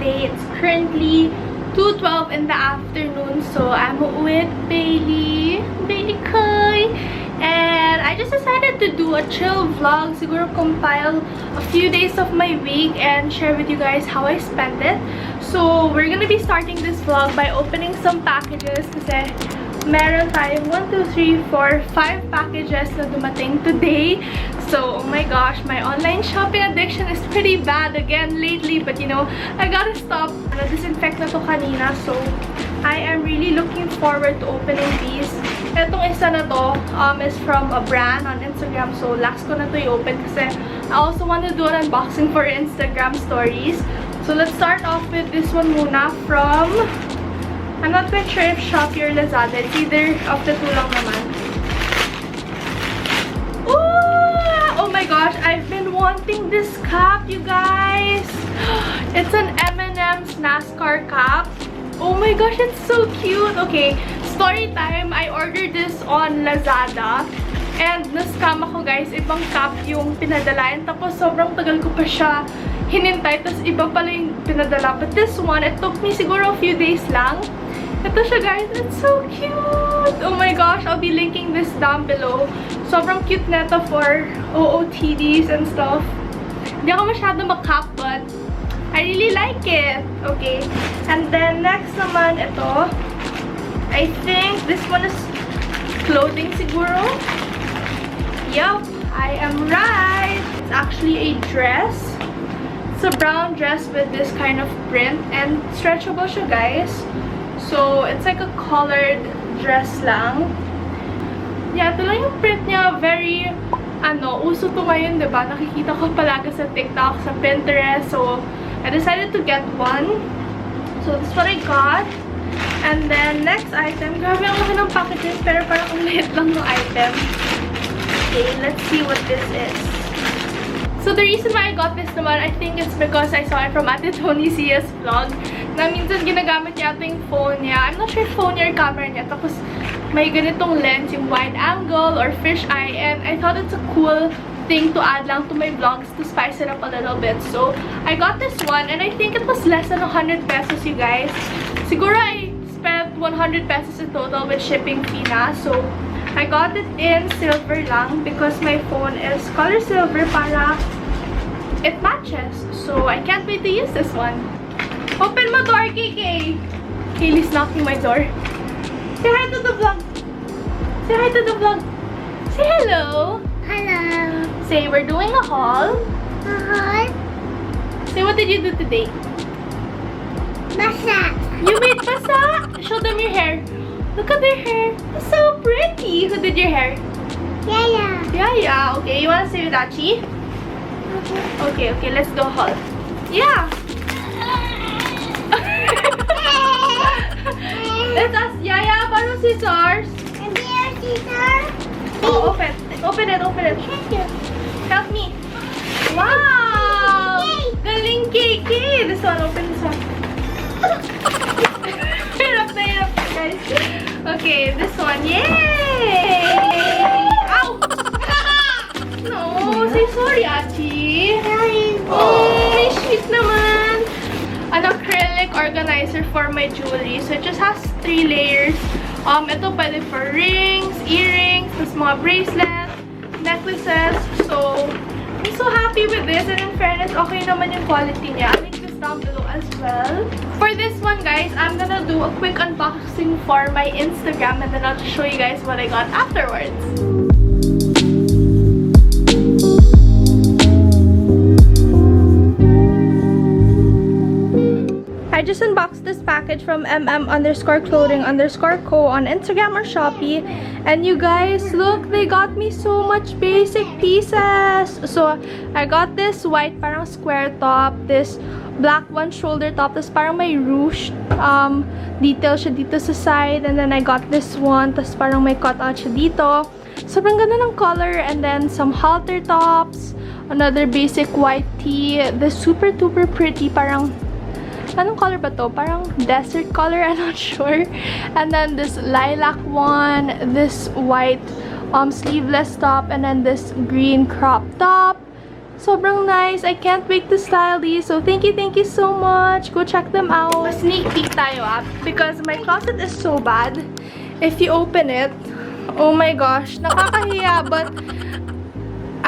today. It's currently 2:12 in the afternoon, so I'm with Bailey Koy. And I just decided to do a chill vlog. Siguro compile a few days of my week and share with you guys how I spent it. So we're gonna be starting this vlog by opening some packages kasi meron tayong 5 packages na dumating today. So, oh my gosh, my online shopping addiction is pretty bad again lately. But you know, I gotta stop. Na-disinfect na to kanina. So, I am really looking forward to opening these. Etong isa na to is from a brand on Instagram. So, last ko na to i-open kasi I also want to do an unboxing for Instagram stories. So, let's start off with this one muna from... I'm not quite sure if Shopee or Lazada. It's either of the two lang naman. Ooh! Oh my gosh, I've been wanting this cap, you guys. It's an M&M's NASCAR cap. Oh my gosh, it's so cute. Okay, story time. I ordered this on Lazada. And na-scam ako, guys. Ibang cap yung pinadala. Tapos sobrang tagal ko pa siya hinintay. Tapos iba pala yung pinadala. But this one, it took me siguro a few days lang. Ito siya, guys. It's so cute! Oh my gosh, I'll be linking this down below. Sobrang cute nito for OOTDs and stuff. Hindi ako masyado makap, but I really like it. Okay. And then, next naman, ito. I think this one is clothing siguro. Yup, I am right. It's actually a dress. It's a brown dress with this kind of print. And stretchable siya, guys. So, it's like a collared dress lang. Yeah, ito lang yung print niya. Very, uso to ngayon, diba? Nakikita ko palagi sa TikTok, sa Pinterest. So, I decided to get one. So, this is what I got. And then, next item. Grabe ang laki ng packages, pero parang ang liit lang ng item. Okay, let's see what this is. So, the reason why I got this naman, I think it's because I saw it from Ate Tony Sia's vlog. Na minsan ginagamit niya ito yung phone niya. I'm not sure if phone niya or camera niya. Tapos, may ganitong lens, yung wide angle or fisheye. And I thought it's a cool thing to add lang to my vlogs to spice it up a little bit. So, I got this one. And I think it was less than 100 pesos, you guys. Siguro I spent 100 pesos in total with shipping fee na. So, I got it in silver lang because my phone is color silver para it matches. So, I can't wait to use this one. Open my door, KK! Kaylee's knocking my door. Say hi to the vlog! Say hi to the vlog! Say hello! Hello. Say, we're doing a haul. Hi. Say, what did you do today? Basa. You made basa! Show them your hair. Look at their hair. It's so pretty. Who did your hair? Yaya. Yeah. Okay, you wanna say with Achi? Okay, let's go haul. Yeah! Let's ask Yaya, paano scissors? And there, scissors. Oh, open it. Thank you. Help me. Wow! Galing, KK! This one, open this one. Hirap na, guys. Okay, this one. Yay! Ow! No, say sorry, Achi. Oh, may sweet naman. An acrylic organizer for my jewelry. So, it just has 3 layers. Ito pwede for rings, earrings, tapos mga bracelets, necklaces. So, I'm so happy with this. And in fairness, okay naman yung quality niya. I'll link this down below as well. For this one, guys, I'm gonna do a quick unboxing for my Instagram. And then I'll just show you guys what I got afterwards. I just unboxed this package from mm_clothing_co on Instagram or Shopee. And you guys, look, they got me so much basic pieces. So, I got this white parang square top, this black one shoulder top, tas parang may ruched detail siya dito sa side. And then I got this one, tas parang may cutout siya dito. Sobrang ganda ng color. And then some halter tops, another basic white tee, this super duper pretty parang anong color ba to? Parang desert color, I'm not sure. And then this lilac one, this white sleeveless top, and then this green crop top. Sobrang nice. I can't wait to style these. So, thank you so much. Go check them out. Sneak peek tayo because my closet is so bad. If you open it, oh my gosh, nakakahiya, but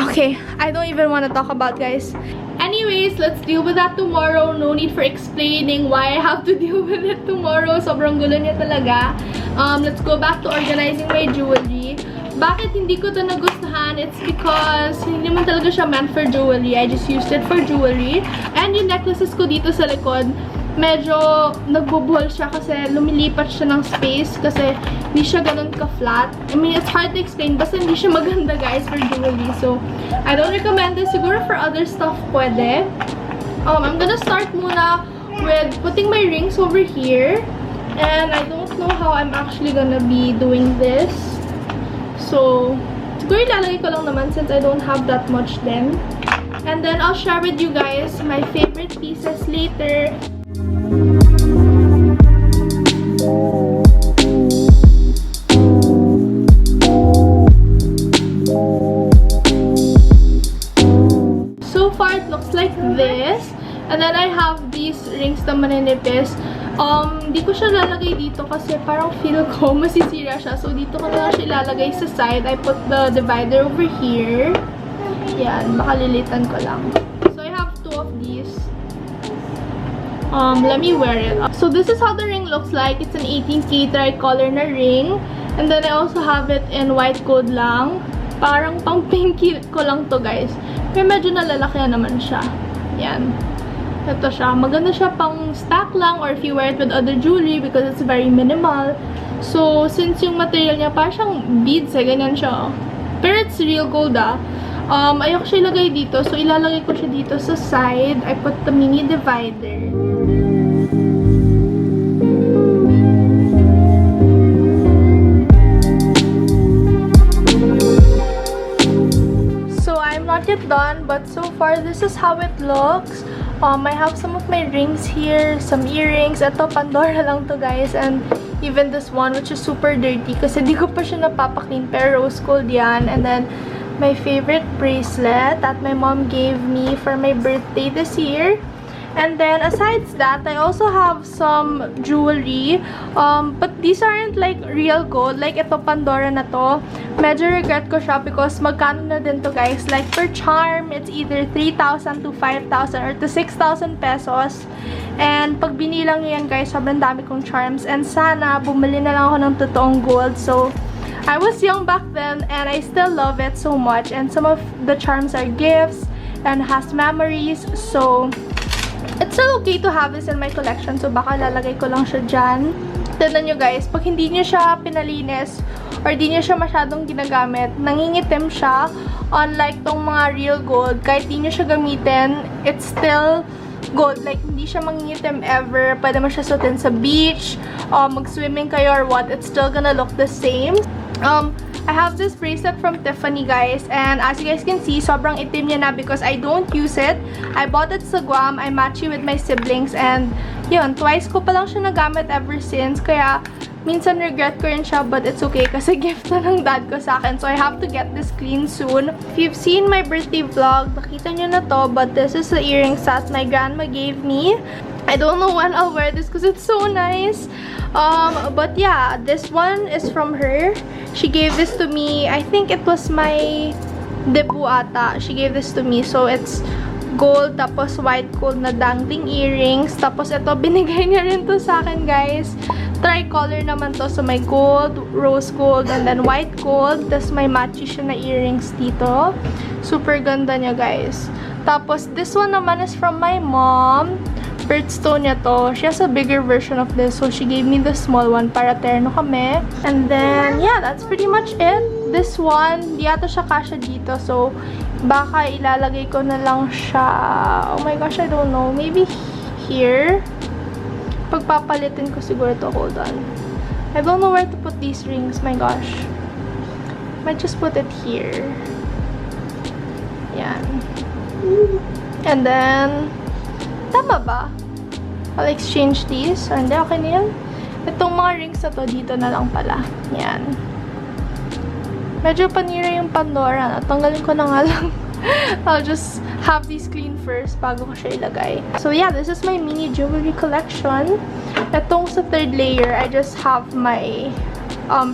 okay, I don't even want to talk about, guys. Anyways, let's deal with that tomorrow. No need for explaining why I have to deal with it tomorrow. Sobrang gulo niya talaga. Let's go back to organizing my jewelry. Bakit hindi ko ito nagustuhan? It's because hindi man talaga siya meant for jewelry. I just used it for jewelry. And yung necklaces ko dito sa likod, medyo nagbubuhol siya kasi lumilipat siya ng space kasi hindi siya ganun ka-flat. I mean, it's hard to explain basta hindi siya maganda, guys, for jewelry. So, I don't recommend this. Siguro for other stuff, pwede. I'm gonna start muna with putting my rings over here. And I don't know how I'm actually gonna be doing this. So, siguro ilalagay ko lang naman since I don't have that much then. And then, I'll share with you guys my favorite pieces later. So far, it looks like this. And then I have these rings na maninipis. Di ko siya lalagay dito kasi parang feel ko masisira siya. So, dito ko na siya ilalagay sa side. I put the divider over here. Yan, baka lilitan ko lang. So, I have two of these. Let me wear it. So, this is how the ring looks like. It's an 18K tricolor na ring. And then, I also have it in white gold lang. Parang pang pinky ko lang to, guys. Pero medyo nalalaki na naman siya. Yan. Ito siya. Maganda siya pang stack lang or if you wear it with other jewelry because it's very minimal. So, since yung material niya parang siyang beads, ganyan siya. Pero it's real gold, ayoko siya ilagay dito. So, ilalagay ko siya dito sa side. I put the mini divider. So, I'm not yet done, but so far, this is how it looks. I have some of my rings here, some earrings. Ito, Pandora lang to, guys. And even this one, which is super dirty kasi di ko pa siya napapaklin. Pero rose gold yan. And then, my favorite bracelet that my mom gave me for my birthday this year. And then, aside that, I also have some jewelry. But these aren't like real gold. Like, ito, Pandora na to. Medyo regret ko siya because magkano na din to, guys. Like, per charm, it's either 3,000 to 5,000 or to 6,000 pesos. And pag binilang nyo yan, guys, sobrang dami kong charms. And sana, bumili na lang ako ng totoong gold. So, I was young back then and I still love it so much. And some of the charms are gifts and has memories. So, it's still okay to have this in my collection. So, baka lalagay ko lang siya dyan. Tignan nyo, guys, pag hindi nyo siya pinalinis or di nyo siya masyadong ginagamit, nangingitim siya. Unlike tong mga real gold, kahit di nyo siya gamitin, it's still gold. Like, hindi siya mangingitim ever. Pwede mo siya suotin sa beach, mag-swimming kayo or what, it's still gonna look the same. I have this bracelet from Tiffany, guys, and as you guys can see, sobrang itim niya na because I don't use it. I bought it sa Guam. I match it with my siblings, and yun, twice ko pa lang siya nagamit ever since, kaya minsan regret ko rin siya, but it's okay kasi gift na ng dad ko sa akin, so I have to get this clean soon. If you've seen my birthday vlog, nakita nyo na to, but this is the earrings that my grandma gave me. I don't know when I'll wear this because it's so nice. But yeah, this one is from her. She gave this to me. I think it was my debut ata. She gave this to me. So it's gold, tapos white gold na dangling earrings. Tapos ito, binigay niya rin to sa akin, guys. Tricolor naman to. So may gold, rose gold, and then white gold. Tapos may matchy siya na earrings dito. Super ganda niya, guys. Tapos this one naman is from my mom. Birthstone niya to. She has a bigger version of this. So, she gave me the small one para terno kami. And then, yeah, that's pretty much it. This one, di ata siya kasha dito. So, baka ilalagay ko na lang siya. Oh my gosh, I don't know. Maybe here. Pagpapalitin ko siguro to. Hold on. I don't know where to put these rings. My gosh. Might just put it here. Yan. And then, tama ba? I'll exchange these. Or hindi, okay na yan. Itong mga rings na to, dito na lang pala. Yan. Medyo panira yung Pandora. Natanggalin ko na nga lang. I'll just have these clean first bago ko siya ilagay. So yeah, this is my mini jewelry collection. Itong sa third layer, I just have my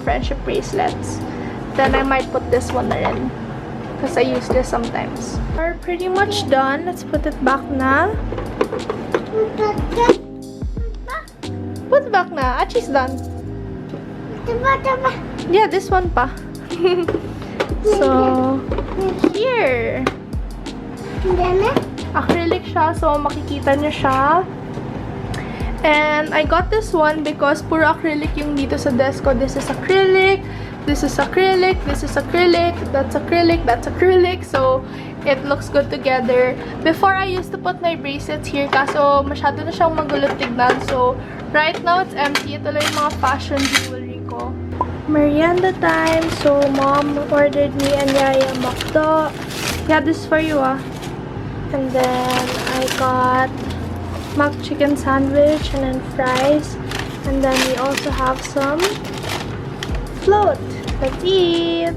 friendship bracelets. Then I might put this one na rin. Because I use this sometimes. We're pretty much done. Let's put it back na. Put it back na. Achi's done. Yeah, this one pa. So, here. Acrylic siya, so makikita niyo siya. And I got this one because puro acrylic yung dito sa desk ko. This is acrylic, this is acrylic, this is acrylic, that's acrylic, that's acrylic. So, it looks good together. Before, I used to put my bracelets here kaso masyado na siyang magulot tignan. So, right now, it's empty. Ito lang yung mga fashion jewelry ko. Merienda time. So, Mom ordered me and Yaya McDo. Yeah, this is for you, ah. And then I got mock chicken sandwich and then fries. And then we also have some float. Let's eat!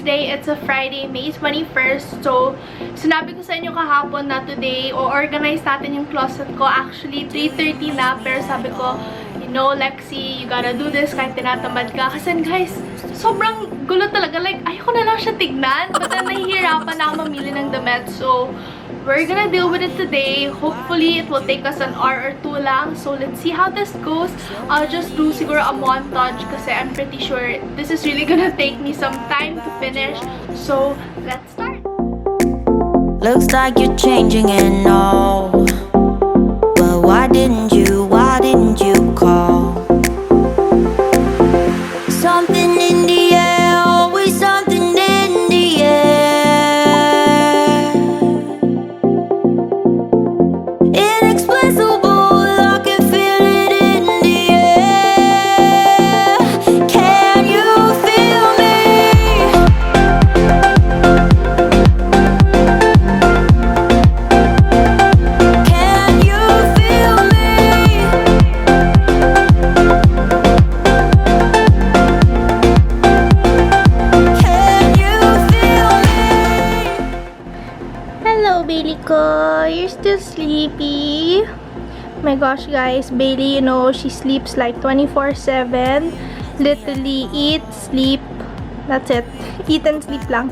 Day. It's a Friday, May 21st. So, sinabi ko sa inyo kahapon na today, o-organize natin yung closet ko. Actually, 3:30 na. Pero sabi ko, you know, Lexy, you gotta do this kahit tinatamad ka. Kasi guys, sobrang gulo talaga. Like, ayoko na lang siya tignan. But then, nahihirapan na ako mamili ng damit. So, we're gonna deal with it today. Hopefully, it will take us an hour or two lang. So, let's see how this goes. I'll just do siguro a montage kasi I'm pretty sure this is really gonna take me some time to finish. So, let's start. Looks like you're changing and all. But why didn't you call? Something in the air, always something in the air. Inexplicable, I can feel it in the air. Can you feel me? Can you feel me? Can you feel me? Hello, Bailey ko. You're still sleepy? My gosh, guys. Bailey, you know, she sleeps like 24/7. Literally, eat, sleep. That's it. Eat and sleep lang.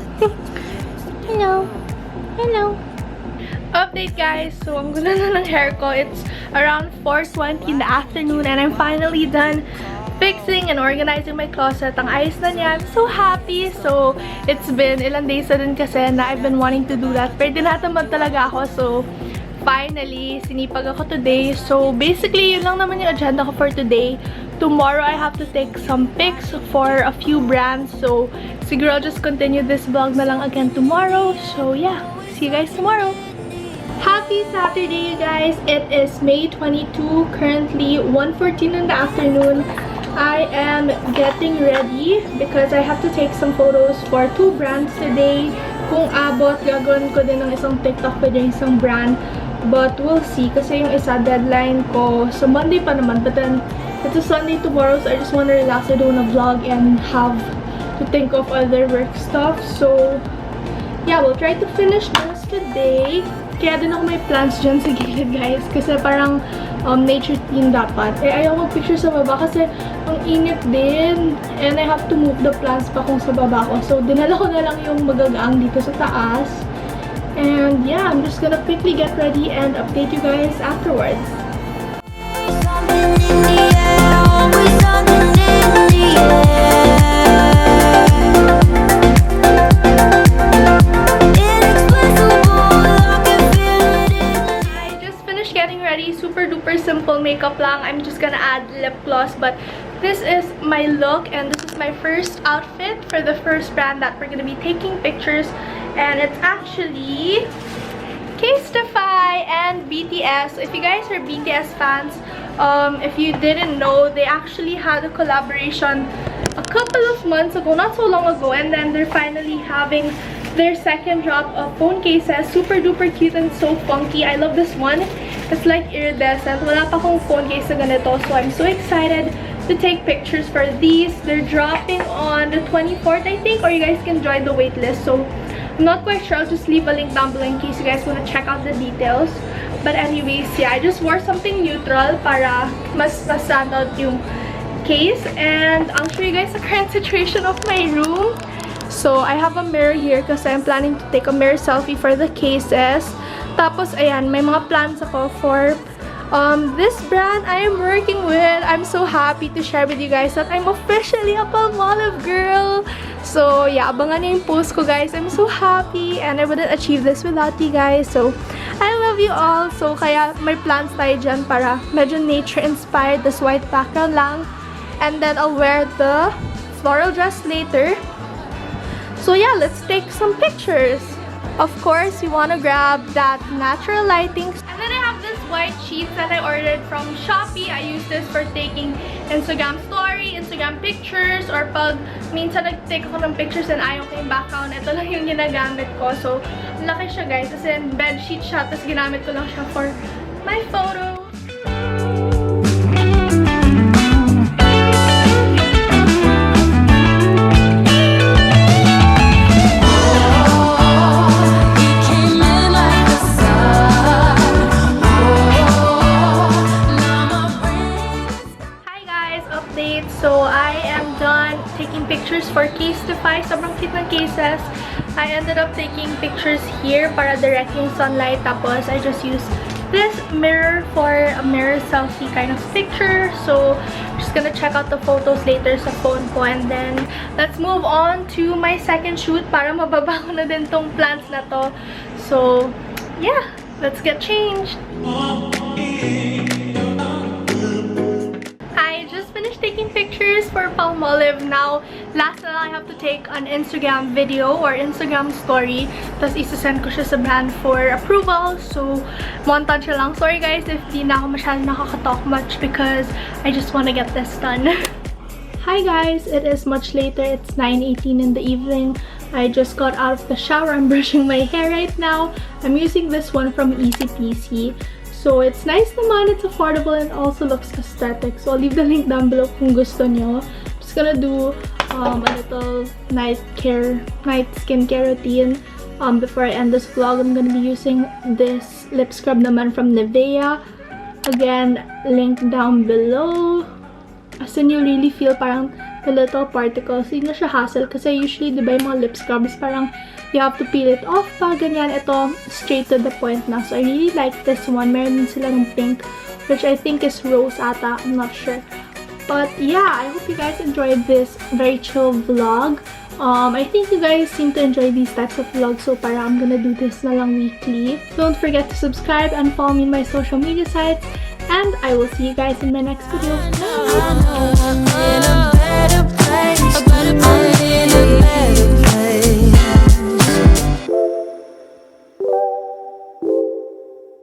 Hello. Hello. Update, guys. So, ang gulo na ng hair ko. It's around 4:20 in the afternoon and I'm finally done fixing and organizing my closet. Ang ayos na niya. I'm so happy. So, it's been ilang days na din kasi na I've been wanting to do that. Pero tinatamad talaga ako. So, finally, sinipag ako today. So, basically, yun lang naman yung agenda ko for today. Tomorrow, I have to take some pics for a few brands. So, siguro I'll just continue this vlog na lang again tomorrow. So, yeah. See you guys tomorrow. Happy Saturday, you guys! It is May 22, currently 1:14 in the afternoon. I am getting ready because I have to take some photos for 2 brands today. Kung abot, gagawin ko din ng isang TikTok with yung isang brand. But we'll see kasi yung isa deadline ko sa Monday pa naman. But then, it's a Sunday tomorrow so I just want to relax. I don't want to vlog and have to think of other work stuff. So, yeah, we'll try to finish this today. Kaya din ako may plants dyan sa gilid, guys. Kasi parang nature theme dapat. Eh, ayaw mag-picture sa baba kasi ang init din. And I have to move the plants pa kung sa baba ko. So, dinala ko na lang yung magagaang dito sa taas. And yeah, I'm just gonna quickly get ready and update you guys afterwards. Something in the air, always something in the air. Inexplicable, I can feel it in the air. I just finished getting ready. Super duper simple makeup lang. I'm just gonna add lip gloss. But this is my look and this is my first outfit for the first brand that we're gonna be taking pictures. And it's actually Casetify and BTS. So if you guys are BTS fans, if you didn't know, they actually had a collaboration a couple of months ago, not so long ago, and then they're finally having their second drop of phone cases. Super duper cute and so funky. I love this one. It's like iridescent. Wala pa akong phone case na ganito, so I'm so excited to take pictures for these. They're dropping on the 24th, I think, or you guys can join the waitlist. So I'm not quite sure. I'll just leave a link down below in case you guys want to check out the details. But anyways, yeah, I just wore something neutral para mas stand out yung case. And I'll show you guys the current situation of my room. So I have a mirror here because I'm planning to take a mirror selfie for the cases. Tapos, ayan, may mga plans ako for this brand I am working with. I'm so happy to share with you guys that I'm officially a Palmolive girl. So, yeah, abangan niyo yung post ko, guys. I'm so happy and I wouldn't achieve this without you guys. So, I love you all. So, kaya may plans tayo dyan para medyo nature-inspired. This white background lang. And then, I'll wear the floral dress later. So, yeah, let's take some pictures. Of course, you want to grab that natural lighting. And then I have this white sheets that I ordered from Shopee. I use this for taking Instagram story, Instagram pictures, or pag minsan nag-take ako ng pictures and ayaw ko yung background, ito lang yung ginagamit ko. So, laki siya guys. Kasi bed sheet siya, tapos ginamit ko lang siya for my photos. So, I am done taking pictures for case to 5. Sobrang cute ng cases. I ended up taking pictures here para direct yung sunlight. Tapos, I just used this mirror for a mirror selfie kind of picture. So, I'm just gonna check out the photos later sa phone ko. And then, let's move on to my second shoot para mababa ko na din tong plants na to. So, yeah. Let's get changed. Taking pictures for Palmolive. Now, last na lang I have to take an Instagram video or Instagram story. Tapos, isasend ko siya sa brand for approval. So, montage lang. Sorry guys if di na ako masyadong nakakatalk much because I just want to get this done. Hi guys! It is much later. It's 9:18 in the evening. I just got out of the shower. I'm brushing my hair right now. I'm using this one from Easy Peasy. So, it's nice naman, it's affordable, and also looks aesthetic. So, I'll leave the link down below kung gusto nyo. I'm just gonna do a little night skincare routine. Before I end this vlog, I'm gonna be using this lip scrub naman from Nivea. Again, link down below. As in, you really feel parang the little particles. Hindi na siya hassle kasi usually, di ba yung mga lip scrubs, parang you have to peel it off pa, ganyan. Ito, straight to the point na. So, I really like this one. Meron din sila ng pink, which I think is rose ata. I'm not sure. But, yeah, I hope you guys enjoyed this very chill vlog. I think you guys seem to enjoy these types of vlogs, so parang I'm gonna do this na lang weekly. Don't forget to subscribe and follow me on my social media sites. And I will see you guys in my next video. Bye!